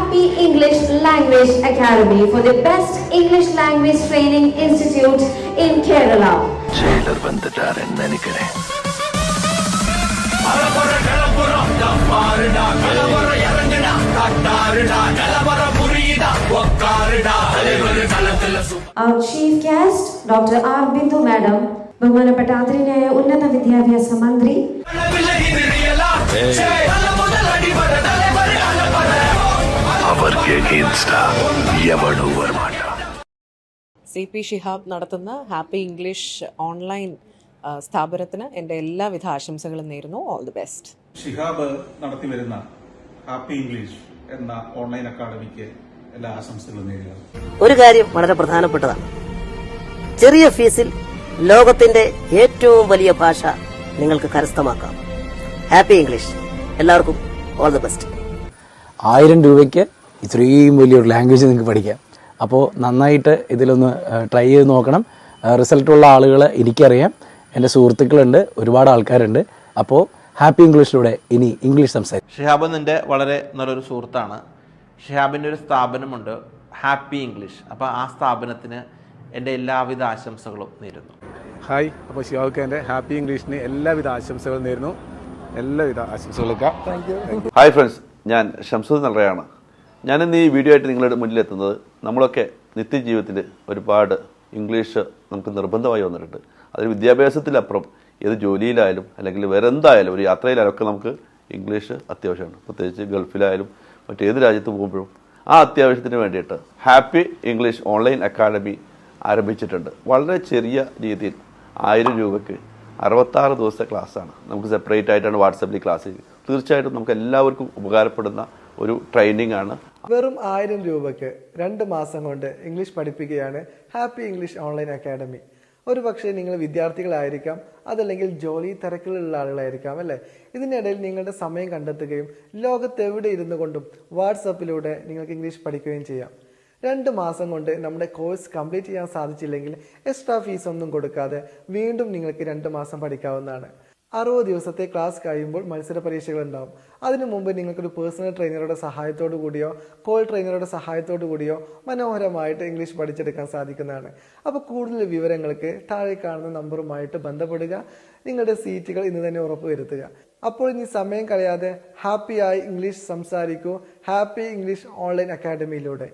Happy English Language Academy for the best English language training institute in Kerala. Jailer vandittaare nenikire. Our chief guest, Dr. R. Bindu Madam, ബഹുമാനപ്പെട്ട ആദരണീയ ഉന്നത വിദ്യാഭ്യാസ മന്ത്രി. CP Shihab നടത്തുന്ന happy English online സ്ഥാപനത്തിന് എൻ്റെ എല്ലാവിധ ആശംസകളും നേരുന്നു. All the best. ഷിഹാബ് നടത്തി വരുന്ന ഹാപ്പി ഇംഗ്ലീഷ് എന്ന ഓൺലൈൻ അക്കാദമിക്ക് എല്ലാ ആശംസകളും നേരുക. ഒരു കാര്യം വളരെ പ്രധാനപ്പെട്ടതാണ്. ചെറിയ ഫീസിൽ ലോകത്തിന്റെ ഏറ്റവും വലിയ ഭാഷ നിങ്ങൾക്ക് കരസ്ഥമാക്കാം. Happy English. എല്ലാവർക്കും ഓൾ ദി ബെസ്റ്റ്. 1000 രൂപയ്ക്ക് ഇത്രയും വലിയൊരു ലാംഗ്വേജ് നിങ്ങൾക്ക് പഠിക്കാം. അപ്പോൾ നന്നായിട്ട് ഇതിലൊന്ന് ട്രൈ ചെയ്ത് നോക്കണം. റിസൾട്ടുള്ള ആളുകൾ എനിക്കറിയാം, എൻ്റെ സുഹൃത്തുക്കളുണ്ട്, ഒരുപാട് ആൾക്കാരുണ്ട്. അപ്പോൾ ഹാപ്പി ഇംഗ്ലീഷിലൂടെ ഇനി ഇംഗ്ലീഷ് സംസാരിക്കും. ഷിഹാബ് എൻ്റെ വളരെ നല്ലൊരു സുഹൃത്താണ്. ഷിഹാബിൻ്റെ ഒരു സ്ഥാപനമുണ്ട്, ഹാപ്പി ഇംഗ്ലീഷ്. അപ്പോൾ ആ സ്ഥാപനത്തിന് എൻ്റെ എല്ലാവിധ ആശംസകളും നേരുന്നു. ഹായ്, അപ്പോൾ ഷിഹാബ് ഖാൻ്റെ ഹാപ്പി ഇംഗ്ലീഷിന് എല്ലാവിധ ആശംസകളും നേരുന്നു. എല്ലാവിധ ആശംസകളൊക്കെ. ഹായ് ഫ്രണ്ട്സ്, ഞാൻ ഷംസുദ്ദീൻ നൽറയാണ്. ഞാനിന്ന് ഈ വീഡിയോ ആയിട്ട് നിങ്ങളുടെ മുന്നിലെത്തുന്നത്, നമ്മളൊക്കെ നിത്യജീവിതത്തിൽ ഒരുപാട് ഇംഗ്ലീഷ് നമുക്ക് നിർബന്ധമായി വന്നിട്ടുണ്ട്. അത് വിദ്യാഭ്യാസത്തിലപ്പുറം ഏത് ജോലിയിലായാലും അല്ലെങ്കിൽ വേറെ എന്തായാലും ഒരു യാത്രയിലായാലും ഒക്കെ നമുക്ക് ഇംഗ്ലീഷ് അത്യാവശ്യമാണ്. പ്രത്യേകിച്ച് ഗൾഫിലായാലും മറ്റേത് രാജ്യത്ത് പോകുമ്പോഴും ആ അത്യാവശ്യത്തിന് വേണ്ടിയിട്ട് ഹാപ്പി ഇംഗ്ലീഷ് ഓൺലൈൻ അക്കാഡമി ആരംഭിച്ചിട്ടുണ്ട്. വളരെ ചെറിയ രീതിയിൽ 1000 രൂപയ്ക്ക് 66 ദിവസത്തെ ക്ലാസ്സാണ്. നമുക്ക് സെപ്പറേറ്റ് ആയിട്ടാണ് വാട്സപ്പിൽ ക്ലാസ്. തീർച്ചയായിട്ടും നമുക്ക് എല്ലാവർക്കും ഉപകാരപ്പെടുന്ന ഒരു ട്രെയിനിങ് ആണ്. വെറും 1000 രൂപയ്ക്ക് 2 മാസം കൊണ്ട് ഇംഗ്ലീഷ് പഠിപ്പിക്കുകയാണ് ഹാപ്പി ഇംഗ്ലീഷ് ഓൺലൈൻ അക്കാഡമി. ഒരു പക്ഷേ നിങ്ങൾ വിദ്യാർത്ഥികളായിരിക്കാം, അതല്ലെങ്കിൽ ജോലി തിരക്കിലുള്ള ആളുകളായിരിക്കാം അല്ലേ. ഇതിനിടയിൽ നിങ്ങളുടെ സമയം കണ്ടെത്തുകയും ലോകത്ത് എവിടെ ഇരുന്നു കൊണ്ടും വാട്സപ്പിലൂടെ നിങ്ങൾക്ക് ഇംഗ്ലീഷ് പഠിക്കുകയും ചെയ്യാം. 2 മാസം കൊണ്ട് നമ്മുടെ കോഴ്സ് കംപ്ലീറ്റ് ചെയ്യാൻ സാധിച്ചില്ലെങ്കിൽ എക്സ്ട്രാ ഫീസ് ഒന്നും കൊടുക്കാതെ വീണ്ടും നിങ്ങൾക്ക് 2 മാസം പഠിക്കാവുന്നതാണ്. 60 ദിവസത്തെ ക്ലാസ് കഴിയുമ്പോൾ മത്സര പരീക്ഷകൾ ഉണ്ടാവും. അതിനു മുമ്പ് നിങ്ങൾക്കൊരു പേഴ്സണൽ ട്രെയിനറുടെ സഹായത്തോടു കൂടിയോ കോൾ ട്രെയിനറുടെ സഹായത്തോടു കൂടിയോ മനോഹരമായിട്ട് ഇംഗ്ലീഷ് പഠിച്ചെടുക്കാൻ സാധിക്കുന്നതാണ്. അപ്പോൾ കൂടുതൽ വിവരങ്ങൾക്ക് താഴെ കാണുന്ന നമ്പറുമായിട്ട് ബന്ധപ്പെടുക. നിങ്ങളുടെ സീറ്റുകൾ ഇന്ന് തന്നെ ഉറപ്പുവരുത്തുക. അപ്പോൾ ഇനി സമയം കളയാതെ ഹാപ്പിയായി ഇംഗ്ലീഷ് സംസാരിക്കൂ ഹാപ്പി ഇംഗ്ലീഷ് ഓൺലൈൻ അക്കാഡമിയിലൂടെ.